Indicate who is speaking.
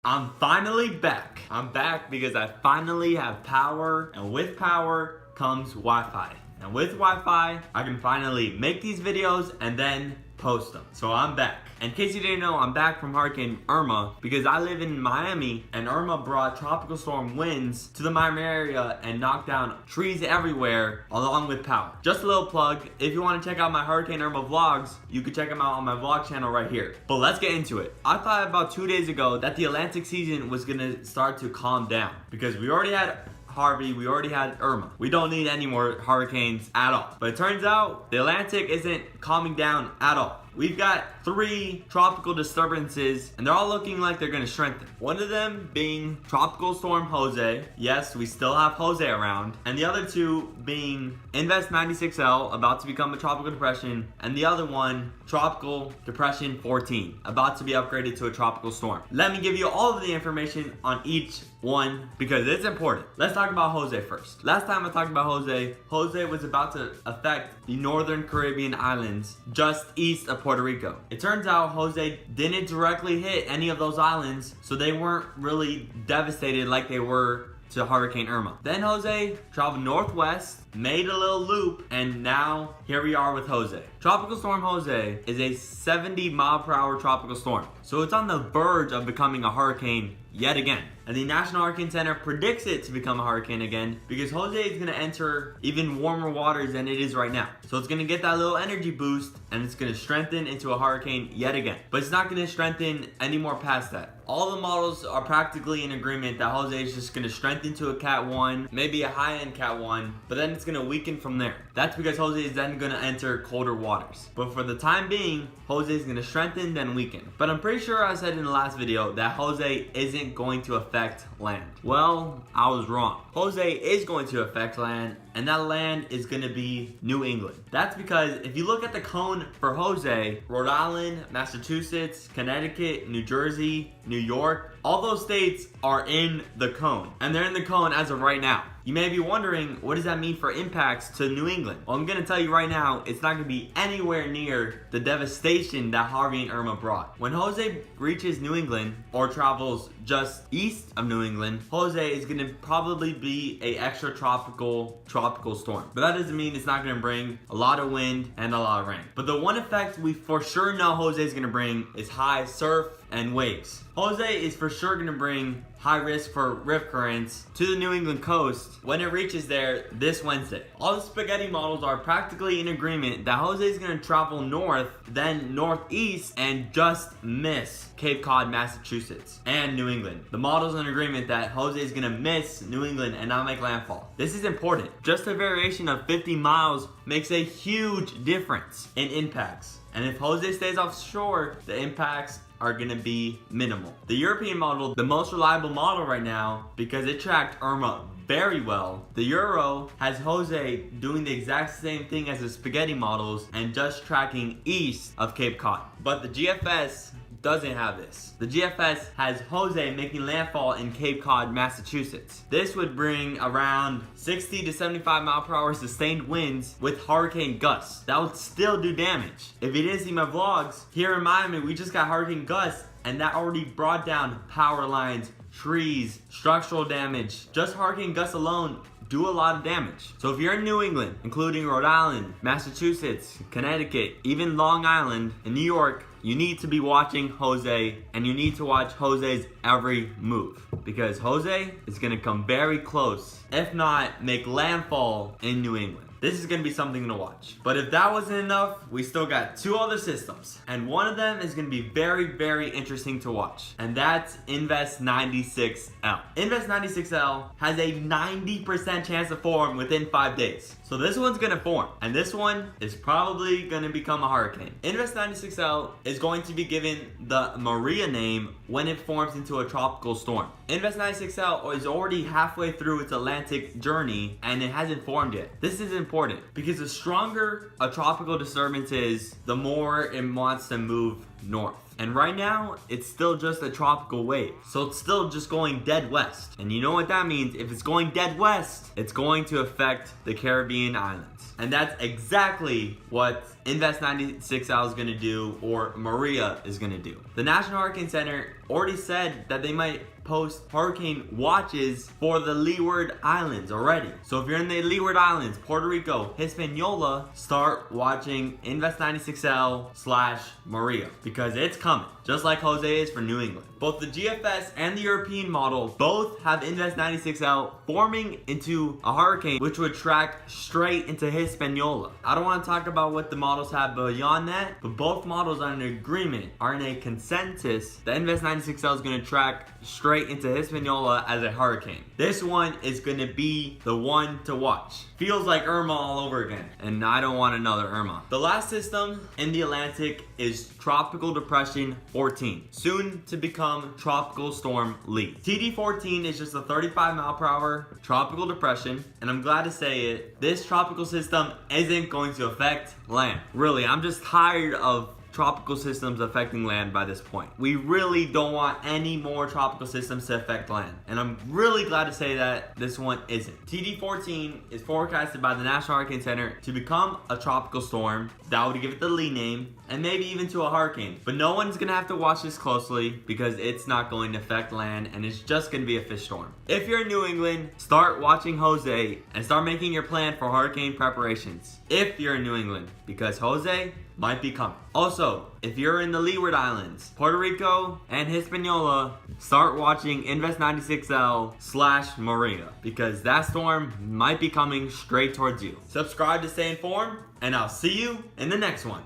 Speaker 1: I'm finally back. I'm back because I finally have power, and with power comes Wi-Fi. And with Wi-Fi, I can finally make these videos and then post them. So I'm back. In case you didn't know, I'm back from Hurricane Irma because I live in Miami and Irma brought tropical storm winds to the Miami area and knocked down trees everywhere along with power. Just a little plug, if you want to check out my Hurricane Irma vlogs, you can check them out on my vlog channel right here. But let's get into it. I thought about 2 days ago that the Atlantic season was gonna start to calm down because we already had Harvey, we already had Irma. We don't need any more hurricanes at all. But it turns out the Atlantic isn't calming down at all. We've got 3 tropical disturbances and they're all looking like they're gonna strengthen. One of them being Tropical Storm Jose. Yes, we still have Jose around. And the other 2 being Invest 96L, about to become a tropical depression. And the other one, Tropical Depression 14, about to be upgraded to a tropical storm. Let me give you all of the information on each one because it's important. Let's talk about Jose first. Last time I talked about Jose was about to affect the northern Caribbean islands just east of Puerto Rico. It turns out Jose didn't directly hit any of those islands, so they weren't really devastated like they were to Hurricane Irma. Then Jose traveled northwest, made a little loop, and now here we are with Jose. Tropical Storm Jose is a 70-mile-per-hour tropical storm, so it's on the verge of becoming a hurricane yet again. And the National Hurricane Center predicts it to become a hurricane again because Jose is going to enter even warmer waters than it is right now. So it's going to get that little energy boost and it's going to strengthen into a hurricane yet again. But it's not going to strengthen any more past that. All the models are practically in agreement that Jose is just going to strengthen to a Cat 1, maybe a high-end Cat 1, but then it's going to weaken from there. That's because Jose is then going to enter colder waters. But for the time being, Jose is going to strengthen, then weaken. But I'm pretty sure I said in the last video that Jose isn't going to affect land. Well, I was wrong. Jose is going to affect land, and that land is going to be New England. That's because if you look at the cone for Jose, Rhode Island, Massachusetts, Connecticut, New Jersey, New York, all those states are in the cone, and they're in the cone as of right now. You may be wondering, what does that mean for impacts to New England? Well, I'm gonna tell you right now, it's not gonna be anywhere near the devastation that Harvey and Irma brought. When Jose reaches New England or travels just east of New England, Jose is gonna probably be a extra tropical storm. But that doesn't mean it's not gonna bring a lot of wind and a lot of rain. But the one effect we for sure know Jose is gonna bring is high surf and waves. Jose is for sure gonna bring high risk for rip currents to the New England coast when it reaches there this Wednesday. All the spaghetti models are practically in agreement that Jose is going to travel north, then northeast, and just miss Cape Cod, Massachusetts, and New England. The model's in agreement that Jose is going to miss New England and not make landfall. This is important. Just a variation of 50 miles makes a huge difference in impacts. And if Jose stays offshore, the impacts are gonna be minimal. The European model, the most reliable model right now, because it tracked Irma very well. The Euro has Jose doing the exact same thing as the spaghetti models and just tracking east of Cape Cod. But the GFS doesn't have this. The GFS has Jose making landfall in Cape Cod, Massachusetts. This would bring around 60 to 75 mile per hour sustained winds with hurricane gusts. That would still do damage. If you didn't see my vlogs, here in Miami, we just got hurricane gusts and that already brought down power lines, trees, structural damage. Just hurricane gusts alone do a lot of damage. So if you're in New England, including Rhode Island, Massachusetts, Connecticut, even Long Island, and New York, you need to be watching Jose, and you need to watch Jose's every move because Jose is gonna come very close, if not make landfall in New England. This is gonna be something to watch. But if that wasn't enough, we still got 2 other systems. And one of them is gonna be very, very interesting to watch. And that's Invest 96L. Invest 96L has a 90% chance to form within 5 days. So this one's gonna form. And this one is probably gonna become a hurricane. Invest 96L is going to be given the Maria name when it forms into a tropical storm. Invest 96L is already halfway through its Atlantic journey and it hasn't formed yet. This is important because the stronger a tropical disturbance is, the more it wants to move north. And right now, it's still just a tropical wave. So it's still just going dead west. And you know what that means? If it's going dead west, it's going to affect the Caribbean islands. And that's exactly what Invest 96L is going to do, or Maria is going to do. The National Hurricane Center already said that they might post hurricane watches for the Leeward Islands already. So if you're in the Leeward Islands, Puerto Rico, Hispaniola, start watching Invest 96L / Maria, because it's coming, just like Jose is for New England. Both the GFS and the European model both have Invest 96L forming into a hurricane, which would track straight into Hispaniola. I don't want to talk about what the models have beyond that, but both models are in agreement, are in a consensus that Invest 96L is going to track straight into Hispaniola as a hurricane. This one is going to be the one to watch. Feels like Irma all over again, and I don't want another Irma. The last system in the Atlantic is Tropical Depression 14, soon to become Tropical Storm Lee. TD14 is just a 35-mile-per-hour tropical depression, and I'm glad to say it, this tropical system isn't going to affect land. Really, I'm just tired of tropical systems affecting land by this point. We really don't want any more tropical systems to affect land. And I'm really glad to say that this one isn't. TD14 is forecasted by the National Hurricane Center to become a tropical storm. That would give it the Lee name, and maybe even to a hurricane. But no one's gonna have to watch this closely because it's not going to affect land and it's just gonna be a fish storm. If you're in New England, start watching Jose and start making your plan for hurricane preparations. If you're in New England, because Jose might be coming. Also, if you're in the Leeward Islands, Puerto Rico, and Hispaniola, start watching Invest 96L / Maria, because that storm might be coming straight towards you. Subscribe to stay informed, and I'll see you in the next one.